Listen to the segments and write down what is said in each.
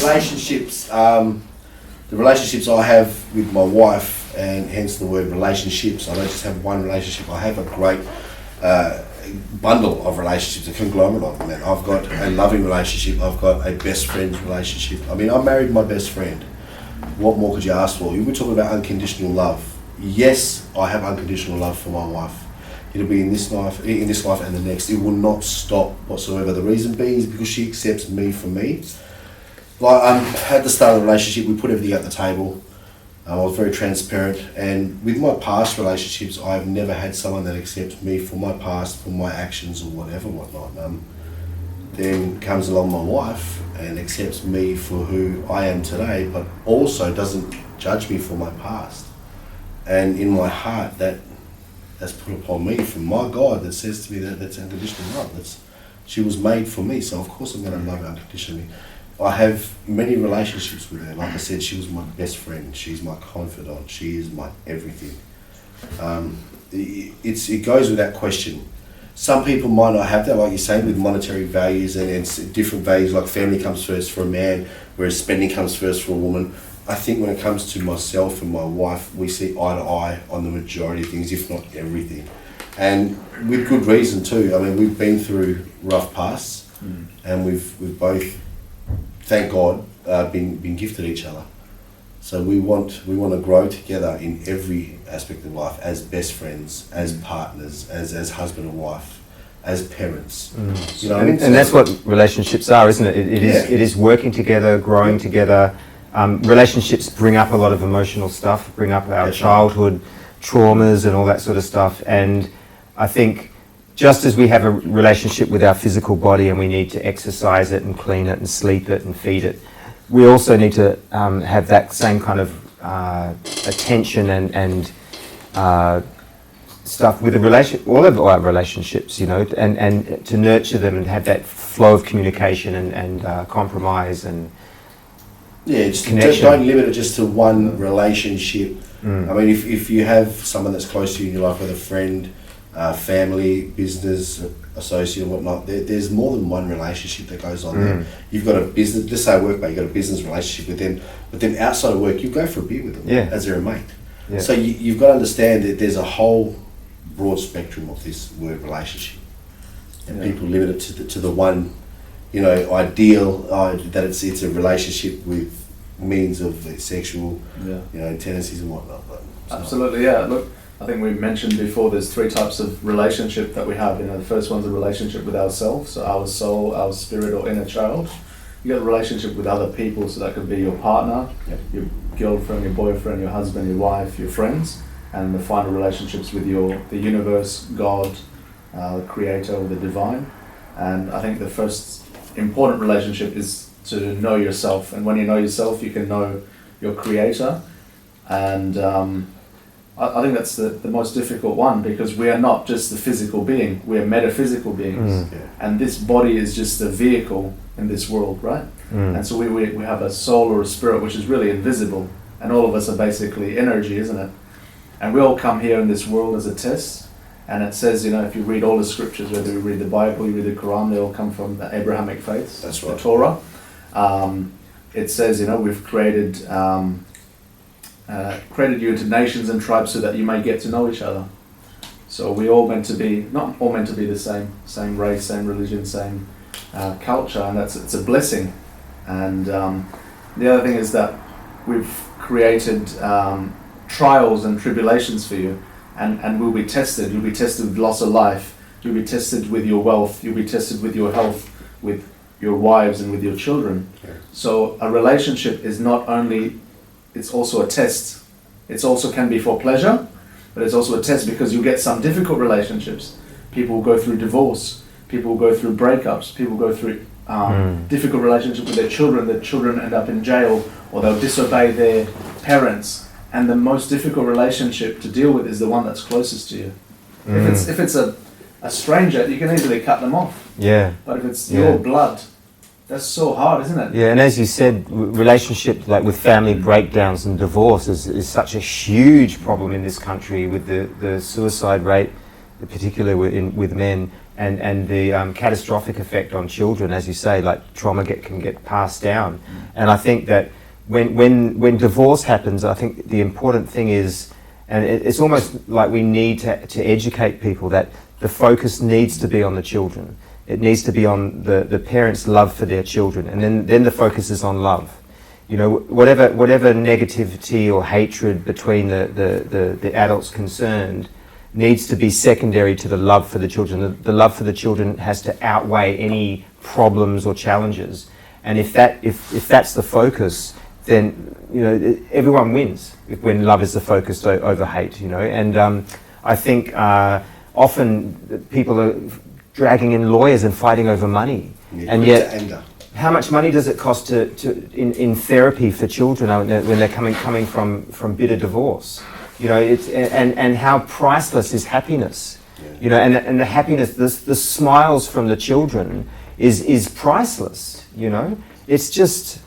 relationships, the relationships I have with my wife, and hence the word relationships. I don't just have one relationship. I have a great bundle of relationships, a conglomerate of them. And I've got a loving relationship. I've got a best friend's relationship. I mean, I married my best friend. What more could you ask for? We're talking about unconditional love. Yes, I have unconditional love for my wife. It'll be in this life and the next. It will not stop whatsoever. The reason being is because she accepts me for me. Like at the start of the relationship, we put everything at the table. I was very transparent, and with my past relationships, I've never had someone that accepts me for my past, for my actions or whatnot. Then comes along my wife and accepts me for who I am today, but also doesn't judge me for my past. And in my heart, that's put upon me from my God that says to me that that's unconditional love. She was made for me, so of course I'm going to love her unconditionally. I have many relationships with her. Like I said, she was my best friend. She's my confidant. She is my everything. It goes without question. Some people might not have that, like you're saying, with monetary values and different values, like family comes first for a man, whereas spending comes first for a woman. I think when it comes to myself and my wife, we see eye to eye on the majority of things, if not everything. And with good reason too. I mean, we've been through rough pasts, and we've both, thank God, been gifted each other. So we want to grow together in every aspect of life, as best friends, as partners, as husband and wife, as parents. You know, and that's what relationships are, isn't it? It is working together, growing together. Relationships bring up a lot of emotional stuff, bring up our childhood traumas and all that sort of stuff. And I think just as we have a relationship with our physical body and we need to exercise it and clean it and sleep it and feed it, we also need to have that same kind of attention and stuff with all of our relationships, you know, and to nurture them and have that flow of communication and compromise and connection. Don't limit it just to one relationship. I mean, if you have someone that's close to you in your life, whether friend, family, business, associate and whatnot, there's more than one relationship that goes on there. You've got a business, just say workmate, you've got a business relationship with them, but then outside of work, you go for a beer with them as they're a mate. Yeah. So you've got to understand that there's a whole broad spectrum of this word relationship. And people limit it to the one, you know, ideal, that it's a relationship with means of sexual, you know, tendencies and whatnot. Absolutely, yeah. Look, I think we mentioned before there's 3 types of relationship that we have. You know, the first one's a relationship with ourselves, so our soul, our spirit or inner child. You got a relationship with other people, so that could be your partner, your girlfriend, your boyfriend, your husband, your wife, your friends, and the final relationships with the universe, God, the creator or the divine. And I think the first important relationship is to know yourself, and when you know yourself, you can know your creator. And I think that's the most difficult one, because we are not just the physical being, we are metaphysical beings. And this body is just a vehicle in this world, right? And so we have a soul or a spirit which is really invisible, and all of us are basically energy, isn't it? And we all come here in this world as a test, and it says, you know, if you read all the scriptures, whether you read the Bible, you read the Quran, they all come from the Abrahamic faiths, that's right. The Torah. It says, you know, we've created you into nations and tribes so that you may get to know each other. So we all not all meant to be the same race, same religion, same culture, and it's a blessing. And the other thing is that we've created trials and tribulations for you, and will be tested. You'll be tested with loss of life. You'll be tested with your wealth. You'll be tested with your health, with your wives and with your children. So a relationship is not only, it's also a test. It also can be for pleasure, but it's also a test because you get some difficult relationships. People go through divorce. People go through breakups. People go through difficult relationship with their children. Their children end up in jail, or they'll disobey their parents. And the most difficult relationship to deal with is the one that's closest to you. If it's a stranger, you can easily cut them off. Yeah. But if it's your blood, that's so hard, isn't it? Yeah, and as you said, relationship like with family breakdowns and divorce is such a huge problem in this country, with the suicide rate particularly with men, and the catastrophic effect on children, as you say, like trauma can get passed down. And I think that when divorce happens, I think the important thing is, and it's almost like we need to educate people that the focus needs to be on the children. It needs to be on the parents' love for their children, and then the focus is on love. You know, whatever negativity or hatred between the adults concerned needs to be secondary to the love for the children. The love for the children has to outweigh any problems or challenges. And if that's the focus, then everyone wins when love is the focus over hate. And I think often people are dragging in lawyers and fighting over money, and yet anger. How much money does it cost in therapy for children when they're coming from bitter divorce? It's and how priceless is happiness. And the happiness, the smiles from the children is priceless. It's just,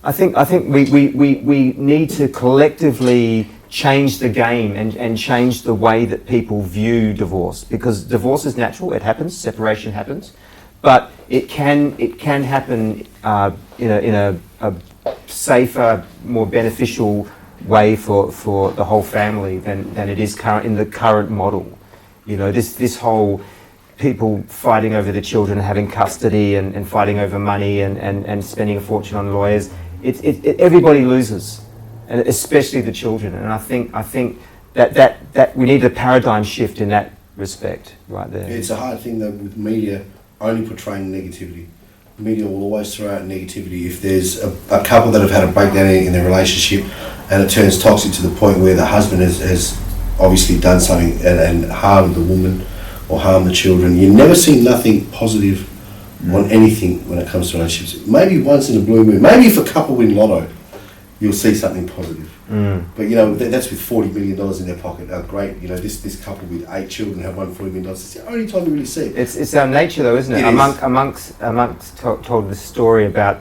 I think we need to collectively change the game and change the way that people view divorce, because divorce is natural, it happens, separation happens, but it can happen in a safer, more beneficial way for the whole family than it is in the current model. This whole people fighting over the children, having custody and fighting over money and spending a fortune on lawyers, everybody loses, and especially the children. And I think that we need a paradigm shift in that respect right there. It's a hard thing though with media only portraying negativity. Media will always throw out negativity. If there's a couple that have had a breakdown in their relationship and it turns toxic to the point where the husband has obviously done something and harmed the woman or harmed the children, you never see nothing positive on anything when it comes to relationships. Maybe once in a blue moon, maybe if a couple win lotto, you'll see something positive. But that's with $40 million in their pocket. Great, this couple with 8 children have won $40 million. It's the only time you really see it. It's our nature though, isn't it? Amongst told the story about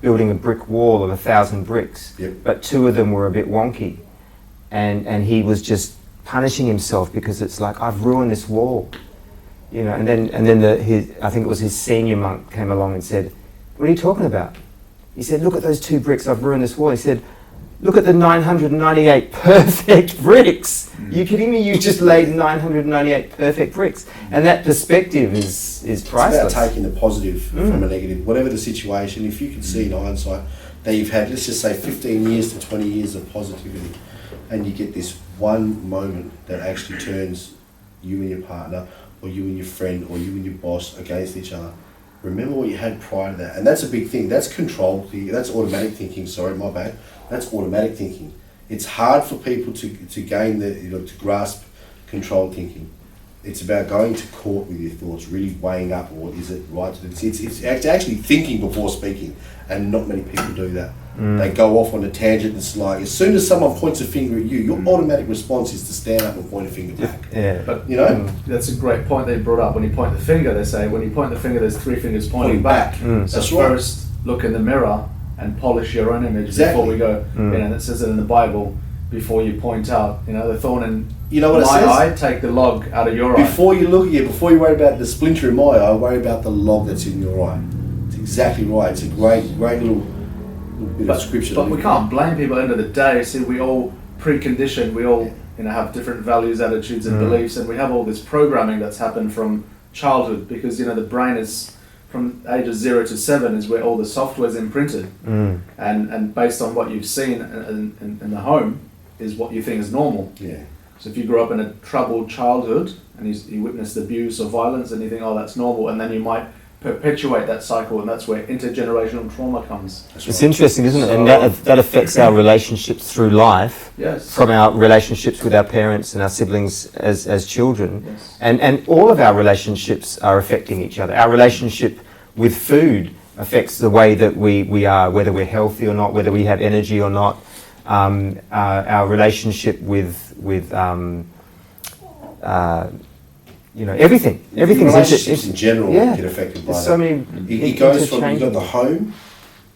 building a brick wall of 1,000 bricks, Yep. but 2 of them were a bit wonky, and he was just punishing himself because it's like, I've ruined this wall, and then I think it was his senior monk came along and said, what are you talking about? He said, look at those 2 bricks, I've ruined this wall. He said, look at the 998 perfect bricks. You kidding me? You just laid 998 perfect bricks. And that perspective is priceless. It's about taking the positive from a negative. Whatever the situation, if you can see in hindsight that you've had, let's just say 15 years to 20 years of positivity, and you get this one moment that actually turns you and your partner, or you and your friend, or you and your boss against each other, remember what you had prior to that. And that's a big thing. That's control. That's automatic thinking. Sorry, my bad. That's automatic thinking. It's hard for people to gain to grasp controlled thinking. It's about going to court with your thoughts, really weighing up, or is it right to do. It's actually thinking before speaking, and not many people do that. They go off on a tangent. It's like, as soon as someone points a finger at you, your automatic response is to stand up and point a finger back. Yeah. But that's a great point they brought up. When you point the finger, they say when you point the finger, there's 3 fingers pointing back. So That's right. first, look in the mirror and polish your own image Exactly. before we go. And it says it in the Bible. Before you point out, the thorn in what it my says? eye, take the log out of your eye. Before you worry about the splinter in my eye, worry about the log that's in your eye. It's exactly right. It's a great little bit of scripture. But we can't blame people at the end of the day. See, we all preconditioned. We all have different values, attitudes, and beliefs, and we have all this programming that's happened from childhood, because the brain is from ages 0 to 7 is where all the software is imprinted, and based on what you've seen in the home is what you think is normal. Yeah. So if you grew up in a troubled childhood and you witnessed abuse or violence, and you think, oh, that's normal, and then you might perpetuate that cycle, and that's where intergenerational trauma comes. It's interesting, isn't it? And that affects our relationships through life, Yes. from our relationships with our parents and our siblings as children. Yes. And all of our relationships are affecting each other. Our relationship with food affects the way that we are, whether we're healthy or not, whether we have energy or not. Our relationship with everything. Everything's Relationships in general get affected by There's that. so many. It goes from, you've got the home,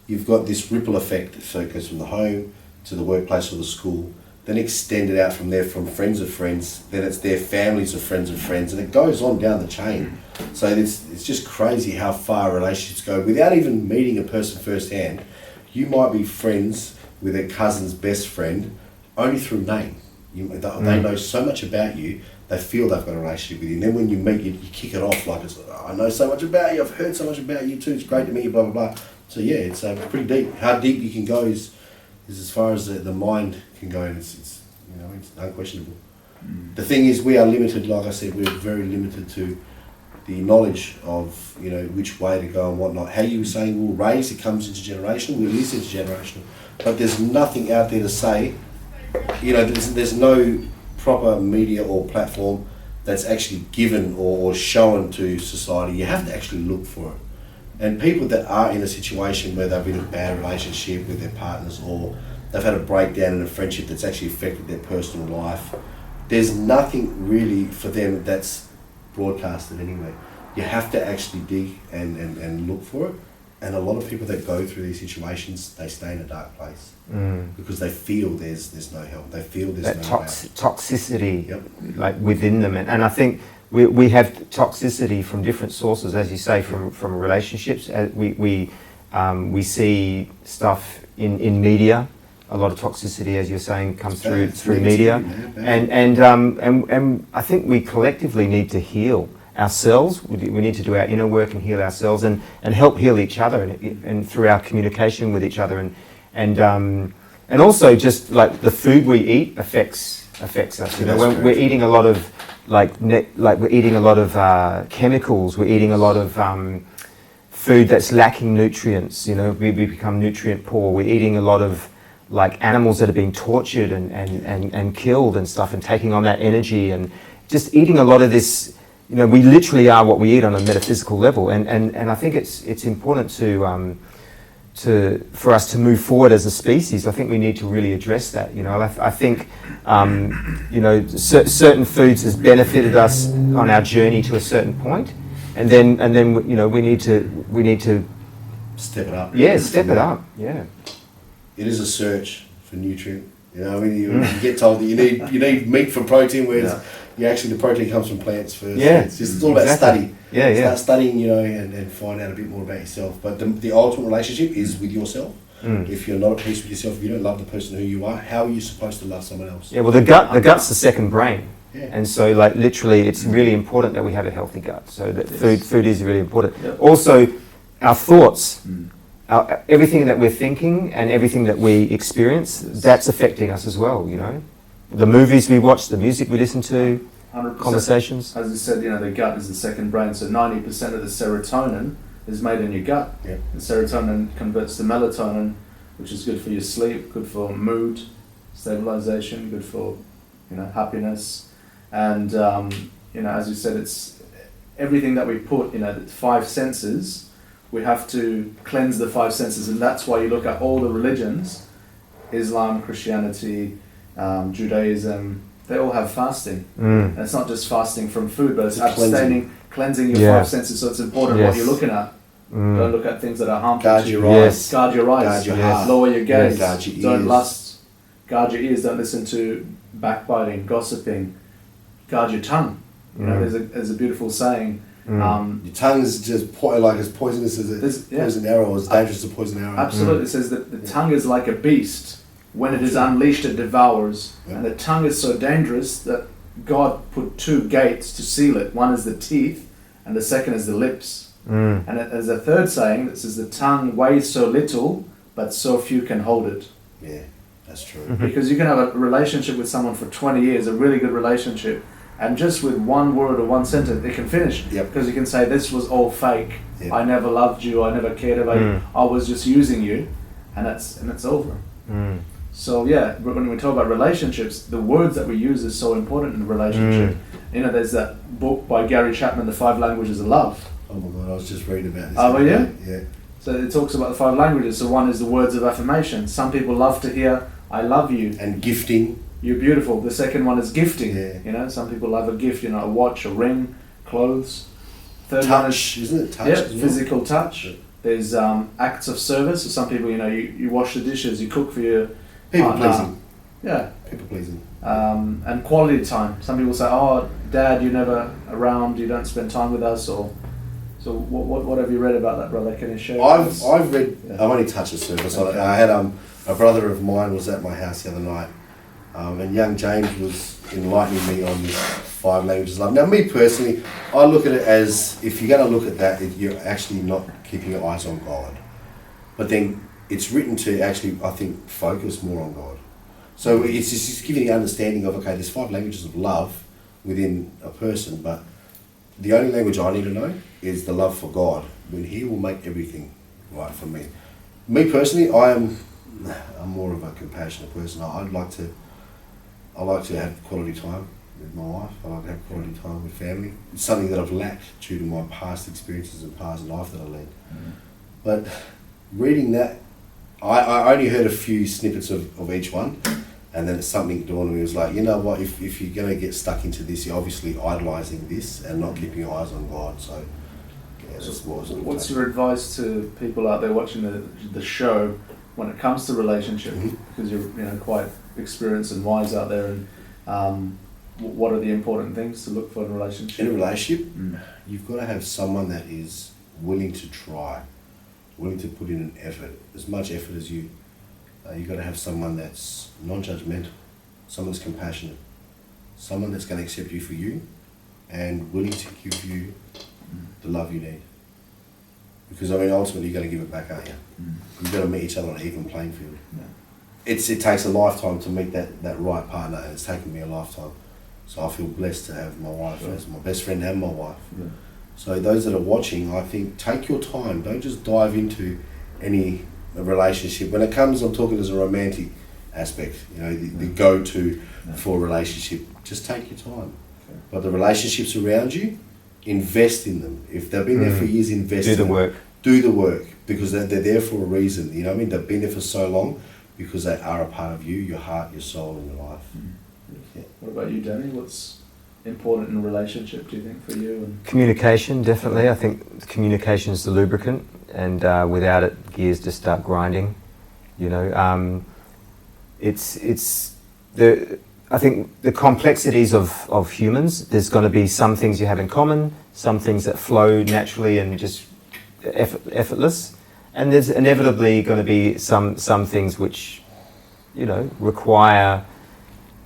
you've got this ripple effect, so it goes from the home to the workplace or the school, then extend it out from there, from friends of friends, then it's their families of friends, and it goes on down the chain. So it's just crazy how far relationships go without even meeting a person firsthand. You might be friends with a cousin's best friend only through name. They know so much about you, they feel they've got a relationship with you. And then when you meet, you kick it off like, I know so much about you, I've heard so much about you too, it's great to meet you, blah, blah, blah. So yeah, it's pretty deep. How deep you can go is as far as the mind can go, and it's unquestionable. The thing is, we are limited, like I said, we're very limited to the knowledge of, which way to go and whatnot. How you were saying we'll raise, it comes intergenerational, it is intergenerational. But there's nothing out there to say, there's no proper media or platform that's actually given or shown to society. You have to actually look for it. And people that are in a situation where they've been in a bad relationship with their partners, or they've had a breakdown in a friendship that's actually affected their personal life, there's nothing really for them that's broadcasted anyway. You have to actually dig and look for it. And a lot of people that go through these situations, they stay in a dark place because they feel there's no help. They feel there's that no toxicity, like within them, and I think we have toxicity from different sources, as you say, from relationships. We see stuff in media. A lot of toxicity, as you're saying, comes through media, and I think we collectively need to heal ourselves. We need to do our inner work and heal ourselves, and help heal each other, and through our communication with each other, and also just like the food we eat affects us. When we're eating a lot of we're eating a lot of chemicals, we're eating a lot of food that's lacking nutrients. We become nutrient poor. We're eating a lot of animals that are being tortured and killed and stuff, and taking on that energy, and just eating a lot of this. We literally are what we eat on a metaphysical level, and I think it's important for us to move forward as a species. I think we need to really address that. I think certain foods has benefited us on our journey to a certain point, and then we need to step it up. Yeah, step it up. Yeah. It is a search for nutrient. You get told that you need meat for protein, whereas the protein comes from plants first. Yeah, it's all about study. Yeah. Start studying, and find out a bit more about yourself. But the ultimate relationship is with yourself. If you're not at peace with yourself, if you don't love the person who you are, how are you supposed to love someone else? Yeah. Well, the gut's the second brain. Yeah. And so, literally, it's really important that we have a healthy gut. So that food is really important. Yep. Also, our thoughts. Everything that we're thinking and everything that we experience, that's affecting us as well, The movies we watch, the music we listen to, 100%. Conversations. As you said, the gut is the second brain, so 90% of the serotonin is made in your gut. Yeah. And serotonin converts to melatonin, which is good for your sleep, good for mood stabilization, good for happiness. And as you said, it's everything that we put, the 5 senses. We have to cleanse the 5 senses, and that's why you look at all the religions, Islam, Christianity, Judaism, they all have fasting. And it's not just fasting from food, but it's cleansing your 5 senses, so it's important what you're looking at. Don't look at things that are harmful Guard to your you. eyes. Guard your eyes. Guard your heart. Lower your gaze. Guard your Don't ears. lust. Guard your ears. Don't listen to backbiting, gossiping. Guard your tongue. There's a beautiful saying. Your tongue is just as poisonous as a poison arrow, or as dangerous as a poison arrow. Absolutely. It says that the tongue is like a beast. When it is unleashed, it devours. Yeah. And the tongue is so dangerous that God put 2 gates to seal it. One is the teeth, and the second is the lips. And there's a third saying that says the tongue weighs so little, but so few can hold it. Yeah, that's true. Because you can have a relationship with someone for 20 years, a really good relationship, and just with one word or one sentence, it can finish. Yep. Because you can say, this was all fake. Yep. I never loved you. I never cared about you. I was just using you. And it's over. So when we talk about relationships, the words that we use is so important in a relationship. There's that book by Gary Chapman, The 5 Languages of Love. Oh my God, I was just reading about this. Oh, yeah? Yeah. So it talks about the 5 languages. So one is the words of affirmation. Some people love to hear, I love you. And gifting. You're beautiful. The second one is gifting. Yeah. Some people love a gift, a watch, a ring, clothes. Third one Touch, isn't it? Touch. Yeah, as well. physical touch. There's acts of service. So some people, you wash the dishes, you cook for your People partner. pleasing. Yeah, People pleasing. And quality time. Some people say, "Oh, Dad, you're never around. You don't spend time with us." Or so. What have you read about that, brother? Can you share? I've read. Yeah. I've only touched the surface. Okay. I had a brother of mine was at my house the other night, and young James was enlightening me on this 5 languages of love. Now, me personally, I look at it as if you're going to look at that, you're actually not keeping your eyes on God. But then it's written to actually, I think, focus more on God. So it's just giving the understanding of, okay, there's 5 languages of love within a person, but the only language I need to know is the love for God, when He will make everything right for me. Me personally, I'm more of a compassionate person. I like to have quality time with my wife. I like to have quality time with family. It's something that I've lacked due to my past experiences and past life that I led. Mm-hmm. But reading that, I only heard a few snippets of each one, and then something dawned on me. It was like, you know what, if you're going to get stuck into this, you're obviously idolising this and not keeping your eyes on God. So, yeah, that's what I was looking What's at. your advice to people out there watching the show when it comes to relationship? Mhm. Because you're quite experienced and wise out there, and what are the important things to look for in a relationship? In a relationship, Mm. you've got to have someone that is willing to try, willing to put in an effort, as much effort as you. You've got to have someone that's non-judgmental, someone that's compassionate, someone that's going to accept you for you and willing to give you the love you need. Because, I mean, ultimately you're going to give it back, aren't you? Mm. You've got to meet each other on an even playing field. Yeah. It takes a lifetime to meet that right partner, and it's taken me a lifetime. So I feel blessed to have my wife Sure. as my best friend and my wife. Yeah. So those that are watching, I think, take your time. Don't just dive into any relationship. When it comes, I'm talking as a romantic aspect, the go-to for a relationship. Just take your time. Okay. But the relationships around you, invest in them. If they've been there for years, invest in them. Do the work. Do the work, because they're there for a reason. You know what I mean? They've been there for so long because they are a part of you, your heart, your soul, and your life. Yeah. What about you, Danny? What's important in a relationship, do you think, for you? And Communication, definitely. I think communication is the lubricant, and without it, gears just start grinding. I think the complexities of humans. There's going to be some things you have in common, some things that flow naturally and just effortless, and there's inevitably going to be some things which, require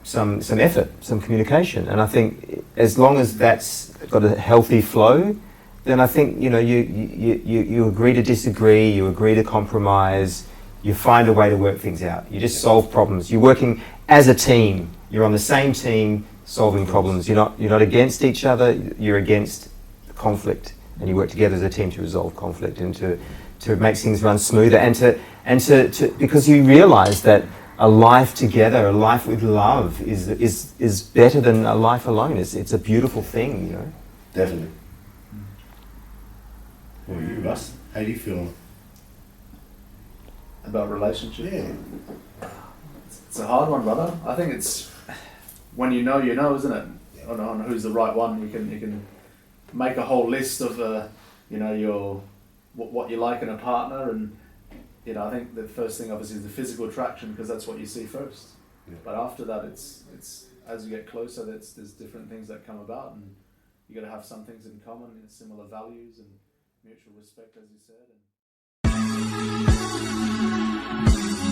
some effort, some communication. And I think as long as that's got a healthy flow, then I think you agree to disagree, you agree to compromise, you find a way to work things out. You just solve problems. You're working as a team. You're on the same team solving problems. You're not against each other. You're against conflict, and you work together as a team to resolve conflict and to make things run smoother, and to because you realise that a life together, a life with love, is better than a life alone. It's a beautiful thing, Definitely. What about you, Russ? How do you feel on it? about relationship? Yeah. It's a hard one, brother. I think it's when you know, isn't it? Yeah. On who's the right one, you can make a whole list of your what you like in a partner, and I think the first thing obviously is the physical attraction, because that's what you see first. Yeah. But after that, it's as you get closer, there's different things that come about, and you got to have some things in common, similar values and mutual respect, as you said. And